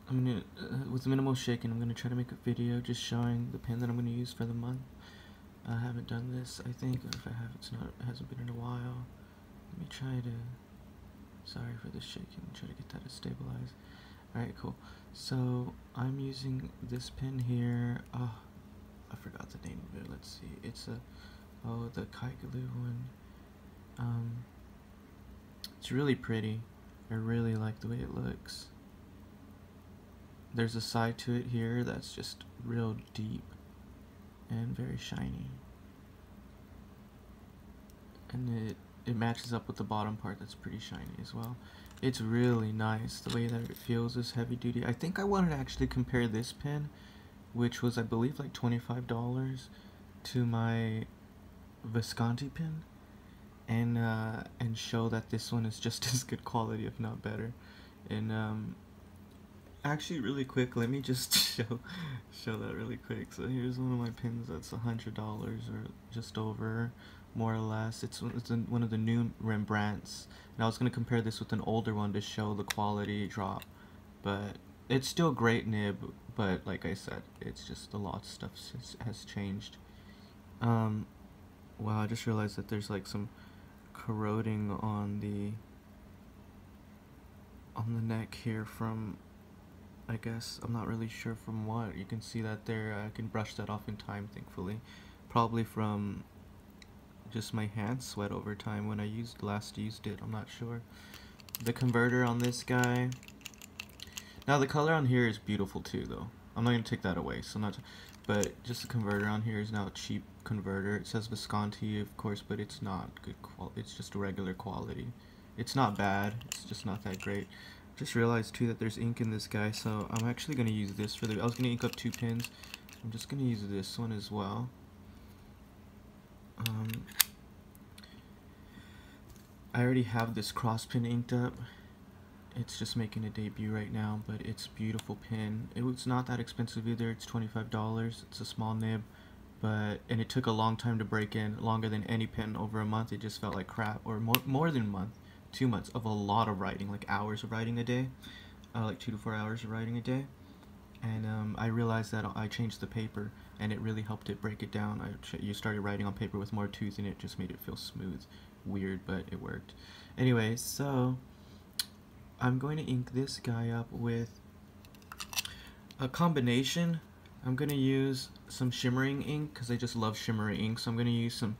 I'm gonna, with minimal shaking, I'm gonna try to make a video just showing the pen that I'm gonna use for the month. I haven't done this, I think, or if I have, it hasn't been in a while. Let me try to, sorry for the shaking, try to get that to stabilize. Alright, cool. So, I'm using this pen here. Oh, I forgot the name of it. Let's see. It's the Kaigelu one. It's really pretty. I really like the way it looks. There's a side to it here that's just real deep and very shiny. And it matches up with the bottom part that's pretty shiny as well. It's really nice. The way that it feels is heavy duty. I think I wanted to actually compare this pen, which was I believe like $25, to my Visconti pen, and show that this one is just as good quality, if not better. And actually, really quick, let me just show that really quick. So here's one of my pins that's $100 or just over, more or less. It's one of the new Rembrandts, and I was gonna compare this with an older one to show the quality drop, but it's still great nib. But like I said, it's just a lot of stuff has changed. Wow, I just realized that there's like some corroding on the neck here from, I guess, I'm not really sure from what. You can see that there. I can brush that off in time, thankfully. Probably from just my hand sweat over time when I last used it. I'm not sure. The converter on this guy. Now the color on here is beautiful too, though. I'm not gonna take that away. So but just the converter on here is now a cheap converter. It says Visconti, of course, but it's not good quality. It's just a regular quality. It's not bad. It's just not that great. Just realized too that there's ink in this guy, so I'm actually gonna use this for I was gonna ink up 2 pins. I'm just gonna use this one as well. I already have this cross pin inked up. It's just making a debut right now, but it's a beautiful pin. It's not that expensive either. It's $25. It's a small nib, and it took a long time to break in, longer than any pin. Over a month. It just felt like crap, or more than a month. 2 months of a lot of writing, like hours of writing a day, like 2 to 4 hours of writing a day. And I realized that I changed the paper, and it really helped it break it down. You started writing on paper with more tooth, and it just made it feel smooth. Weird, but it worked. Anyway, so I'm going to ink this guy up with a combination. I'm going to use some shimmering ink because I just love shimmery ink, so I'm going to use some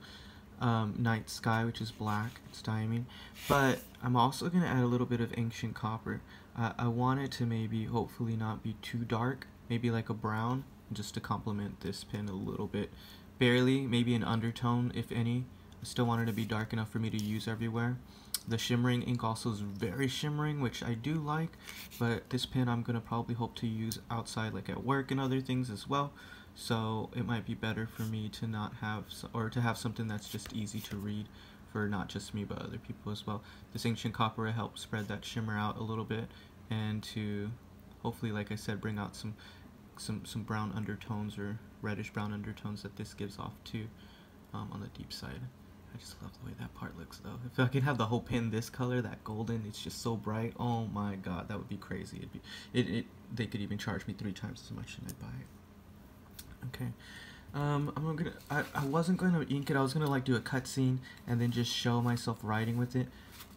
Night Sky, which is black. It's diamine, but I'm also going to add a little bit of ancient copper. I want it to maybe, hopefully not be too dark, maybe like a brown, just to complement this pen a little bit, barely, maybe an undertone if any. I still want it to be dark enough for me to use everywhere. The shimmering ink also is very shimmering, which I do like, but this pen I'm going to probably hope to use outside, like at work and other things as well. So it might be better for me to not have, or to have something that's just easy to read for not just me but other people as well. This ancient copper helps spread that shimmer out a little bit, and to hopefully, like I said, bring out some brown undertones or reddish brown undertones that this gives off too, on the deep side. I just love the way that part looks though. If I could have the whole pin this color, that golden, it's just so bright. Oh my god, that would be crazy. They could even charge me 3 times as much and I'd buy it. Okay, I wasn't going to ink it. I was going to like do a cutscene and then just show myself writing with it,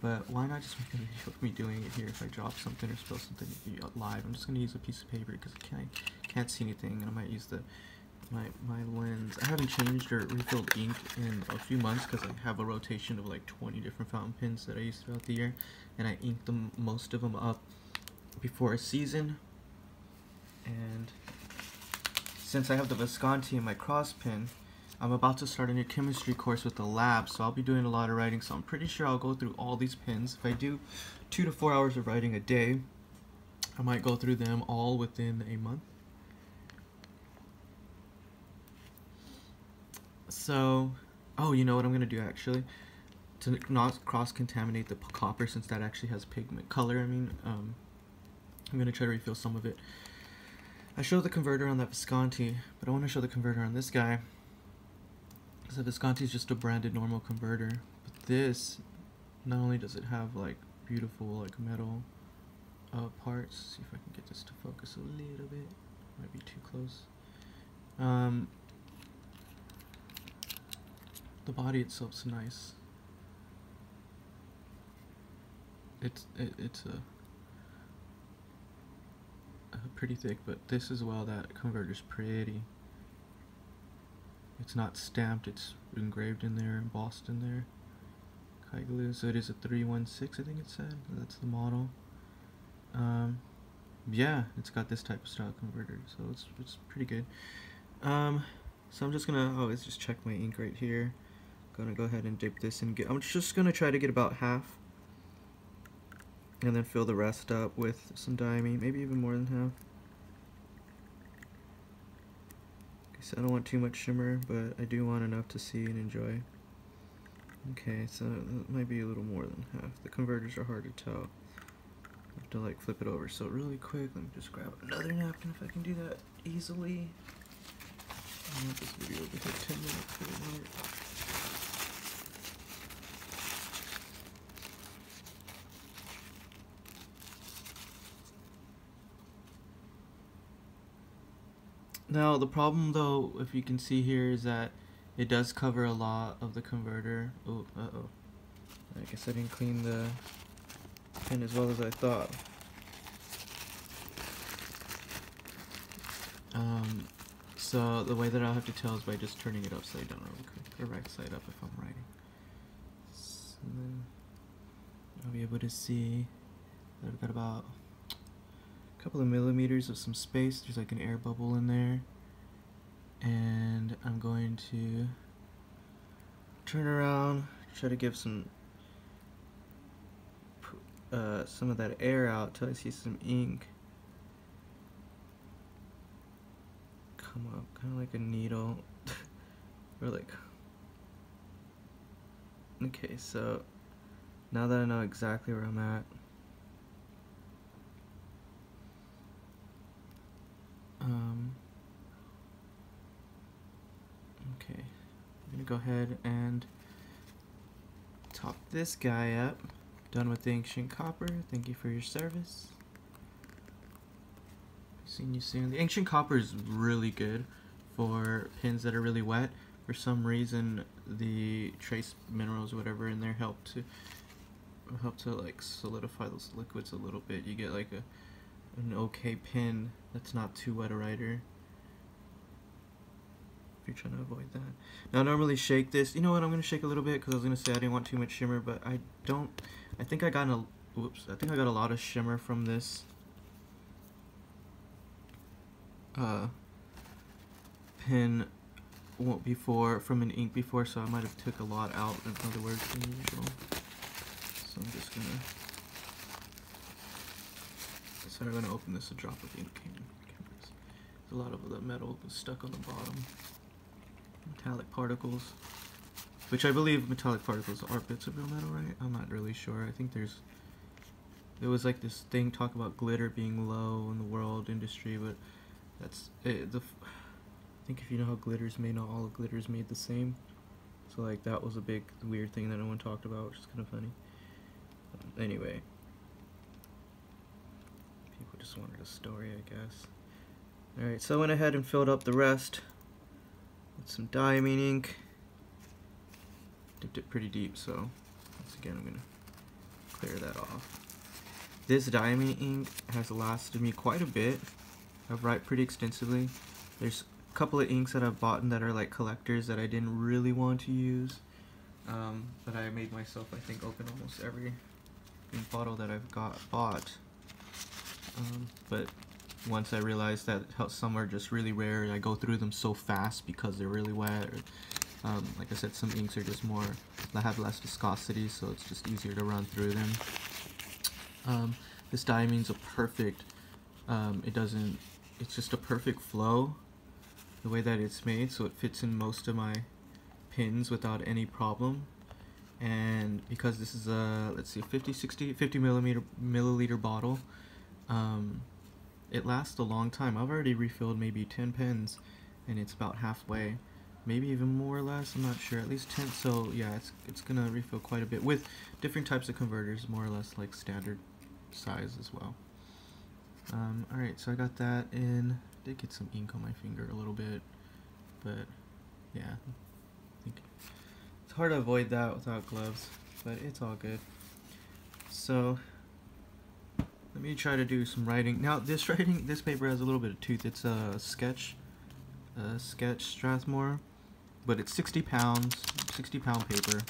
but why not just make a video of me doing it here if I drop something or spill something live. I'm just going to use a piece of paper because I can't see anything, and I might use my lens. I haven't changed or refilled ink in a few months because I have a rotation of like 20 different fountain pens that I use throughout the year, and I ink most of them up before a season. And since I have the Visconti in my cross pin, I'm about to start a new chemistry course with the lab, so I'll be doing a lot of writing, so I'm pretty sure I'll go through all these pins. If I do 2 to 4 hours of writing a day, I might go through them all within a month. So, oh, you know what I'm going to do actually? To not cross-contaminate the copper, since that actually has pigment color, I'm going to try to refill some of it. I showed the converter on that Visconti, but I want to show the converter on this guy. Because the Visconti is just a branded normal converter. But this, not only does it have like beautiful like metal parts, see if I can get this to focus close a little bit. Might be too close. The body itself's nice. It's pretty thick, but this as well, that converter's pretty. It's not stamped, it's engraved in there, embossed in there. Kaigelu, so it is a 316, I think it said. That's the model. Yeah, it's got this type of style converter, so it's pretty good. So I'm just gonna always just check my ink right here. Gonna go ahead and dip this and I'm just gonna try to get about half, and then fill the rest up with some diamine, maybe even more than half. So I don't want too much shimmer, but I do want enough to see and enjoy. Okay, so it might be a little more than half. The converters are hard to tell. I have to like flip it over. So really quick, let me just grab another napkin if I can do that easily. I want this video to take 10 minutes for the mark. Now the problem though, if you can see here, is that it does cover a lot of the converter. Oh, uh-oh. I guess I didn't clean the pen as well as I thought. So the way that I'll have to tell is by just turning it upside down really quick, or right side up if I'm writing. So then I'll be able to see that I've got about a couple of millimeters of some space. There's like an air bubble in there. And I'm going to turn around, try to give some of that air out till I see some ink come up, kind of like a needle, or like. Okay, so now that I know exactly where I'm at, okay, I'm gonna go ahead and top this guy up. Done with the ancient copper. Thank you for your service. Seen you soon. The ancient copper is really good for pins that are really wet. For some reason, the trace minerals or whatever in there help to like solidify those liquids a little bit. You get like an okay pin that's not too wet a writer, if you're trying to avoid that. Now I normally shake this. You know what? I'm gonna shake a little bit because I was gonna say I didn't want too much shimmer, but I don't. I think I got a lot of shimmer from this pin before, from an ink before, so I might have took a lot out, in other words, than usual. So I'm just gonna. So I'm gonna open this and drop of ink. A lot of the metal was stuck on the bottom. Metallic particles, which I believe metallic particles are bits of real metal, right? I'm not really sure. I think there was like this thing talk about glitter being low in the world industry, but that's it. I think if you know how glitter's made, not all glitter is made the same. So like that was a big weird thing that no one talked about, which is kind of funny. Anyway, people just wanted a story, I guess. Alright, so I went ahead and filled up the rest with some diamine ink. Dipped it pretty deep, so once again I'm going to clear that off. This diamine ink has lasted me quite a bit. I've write pretty extensively. There's a couple of inks that I've bought that are like collectors that I didn't really want to use. But I made myself, I think, open almost every ink bottle that I've bought. But once I realized that some are just really rare, I go through them so fast because they're really wet. Or, like I said, some inks are just more, that have less viscosity, so it's just easier to run through them. This diamine's a perfect, it's just a perfect flow, the way that it's made, so it fits in most of my pins without any problem. And because this is a, let's see, 50 milliliter bottle, it lasts a long time. I've already refilled maybe 10 pens, and it's about halfway, maybe even more or less, I'm not sure, at least 10. So yeah, it's gonna refill quite a bit with different types of converters, more or less like standard size as well. Alright, so I got that in. Did get some ink on my finger a little bit, but yeah, I think it's hard to avoid that without gloves, but it's all good. So let me try to do some writing. Now this paper has a little bit of tooth. It's a sketch Strathmore, but it's 60 pound paper.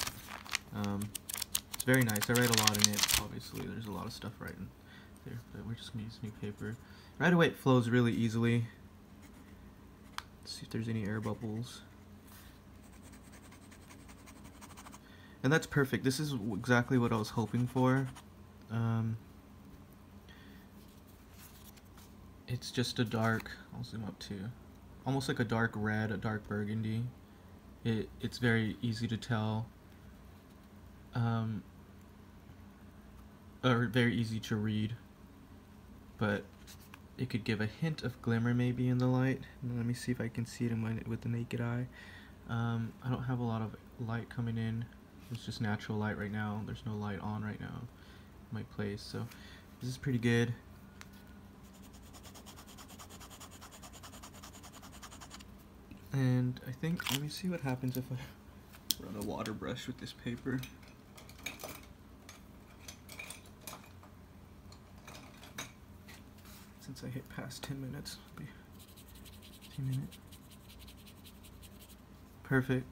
It's very nice. I write a lot in it. Obviously, there's a lot of stuff writing there, but we're just gonna use new paper. Right away, it flows really easily. Let's see if there's any air bubbles. And that's perfect. This is exactly what I was hoping for. It's just a dark, I'll zoom up too, almost like a dark red, a dark burgundy. It's very easy to tell, or very easy to read, but it could give a hint of glimmer maybe in the light. Let me see if I can see it with the naked eye. I don't have a lot of light coming in. It's just natural light right now. There's no light on right now in my place, so this is pretty good. And I think, let me see what happens if I run a water brush with this paper. Since I hit past 10 minutes, it'll be 10 minutes. Perfect.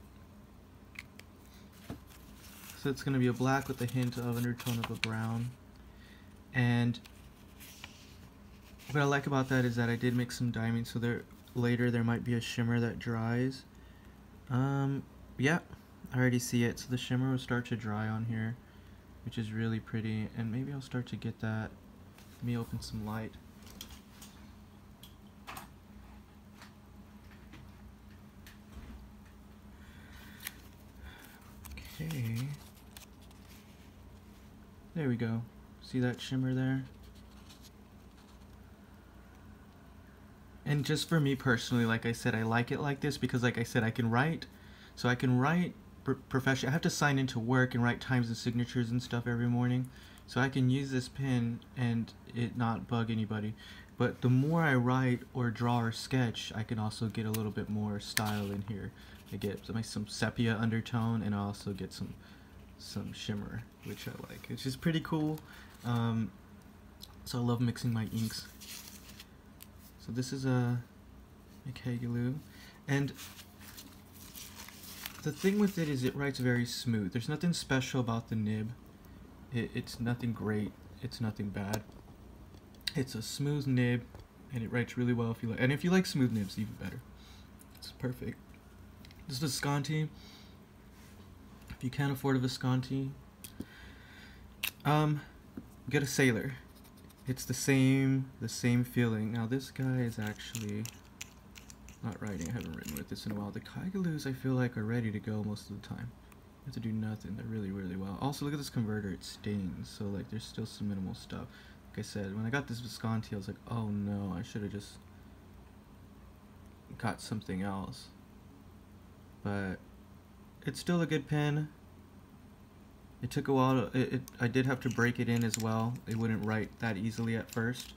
So it's going to be a black with a hint of undertone of a brown. And what I like about that is that I did mix some diamonds, so later there might be a shimmer that dries. Yeah, I already see it. So the shimmer will start to dry on here, which is really pretty, and maybe I'll start to get that. Let me open some light. Okay. There we go. See that shimmer there? And just for me personally, like I said, I like it like this because, like I said, I can write. So I can write professionally. I have to sign into work and write times and signatures and stuff every morning. So I can use this pen and it not bug anybody. But the more I write or draw or sketch, I can also get a little bit more style in here. I get some sepia undertone, and I also get some shimmer, which I like. It's just pretty cool. So I love mixing my inks. So this is a Kaigelu, and the thing with it is it writes very smooth. There's nothing special about the nib. It's nothing great. It's nothing bad. It's a smooth nib, and it writes really well if you like. And if you like smooth nibs, even better. It's perfect. This is Visconti. If you can't afford a Visconti, get a Sailor. It's the same feeling. Now this guy is actually not writing. I haven't written with this in a while. The Kaigelus I feel like are ready to go most of the time. You have to do nothing. They're really, really well. Also, look at this converter. It stains. So like there's still some minimal stuff. Like I said, when I got this Visconti, I was like, oh no, I should have just got something else. But it's still a good pen. It took a while to, I did have to break it in as well. It wouldn't write that easily at first.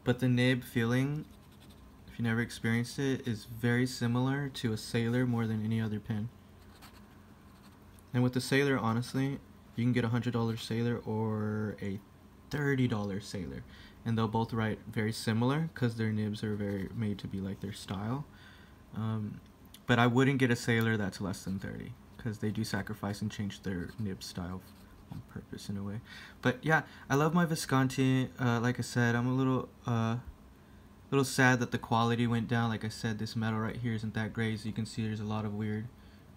But the nib feeling, if you never experienced it, is very similar to a Sailor more than any other pen. And with the Sailor, honestly, you can get a $100 Sailor or a $30 Sailor. And they'll both write very similar because their nibs are very made to be like their style. But I wouldn't get a Sailor that's less than 30. Because they do sacrifice and change their nib style on purpose in a way. But yeah, I love my Visconti. Like I said, I'm a little sad that the quality went down. Like I said, this metal right here isn't that great. As you can see, there's a lot of weird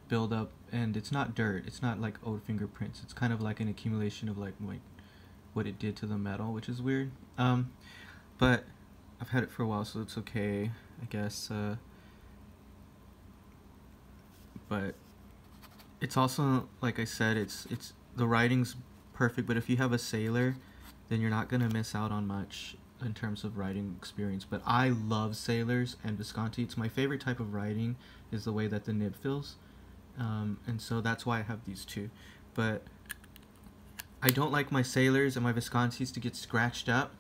buildup, and it's not dirt. It's not like old fingerprints. It's kind of like an accumulation of like what it did to the metal, which is weird. But I've had it for a while, so it's okay, I guess. But it's also, like I said, it's the writing's perfect, but if you have a Sailor, then you're not gonna miss out on much in terms of writing experience. But I love Sailors and Visconti. It's my favorite type of writing is the way that the nib feels, and so that's why I have these two. But I don't like my Sailors and my Viscontis to get scratched up,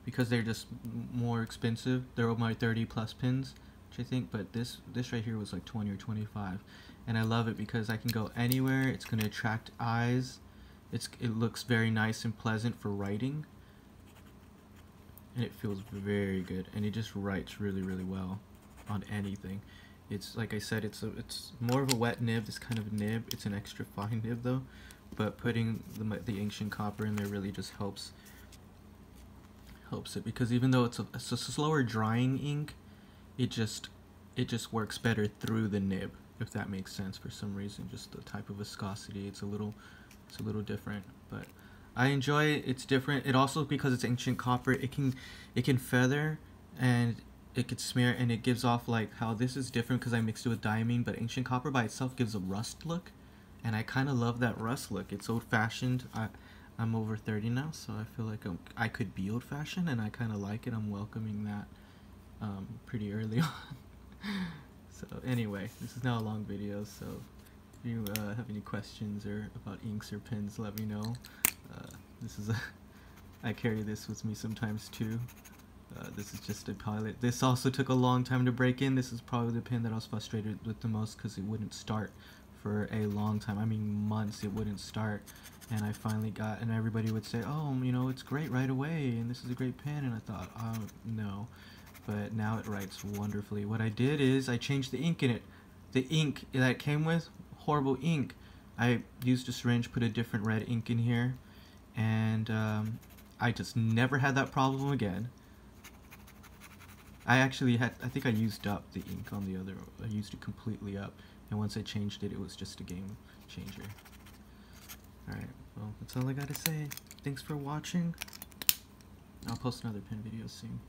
because they're just more expensive. They're my 30 plus pins, which I think, but this right here was like 20 or 25, and I love it because I can go anywhere. It's going to attract eyes. It looks very nice and pleasant for writing, and it feels very good, and it just writes really well on anything. It's like I said, it's more of a wet nib. This kind of nib. It's an extra fine nib though, but putting the ancient copper in there really just helps it, because even though it's a slower drying ink, it just works better through the nib, if that makes sense. For some reason, just the type of viscosity, it's a little different, but I enjoy it. It's different. It also, because it's ancient copper, it can feather and it could smear, and it gives off, like how this is different because I mixed it with diamine, but ancient copper by itself gives a rust look, and I kind of love that rust look. It's old-fashioned. I'm over 30 now, so I feel like I could be old-fashioned, and I kind of like it. I'm welcoming that pretty early on. So anyway, this is now a long video, so if you have any questions or about inks or pens, let me know. This is I carry this with me sometimes too. This is just a pilot. This also took a long time to break in. This is probably the pen that I was frustrated with the most, because it wouldn't start for a long time. I mean months it wouldn't start, and I finally got, and everybody would say, oh, you know, it's great right away and this is a great pen, and I thought, oh no, but now it writes wonderfully. What I did is I changed the ink in it. The ink that it came with, horrible ink. I used a syringe, put a different red ink in here, and I just never had that problem again. I think I used up the ink on the other. I used it completely up, and once I changed it, it was just a game changer. Alright, well, that's all I gotta say. Thanks for watching. I'll post another pen video soon.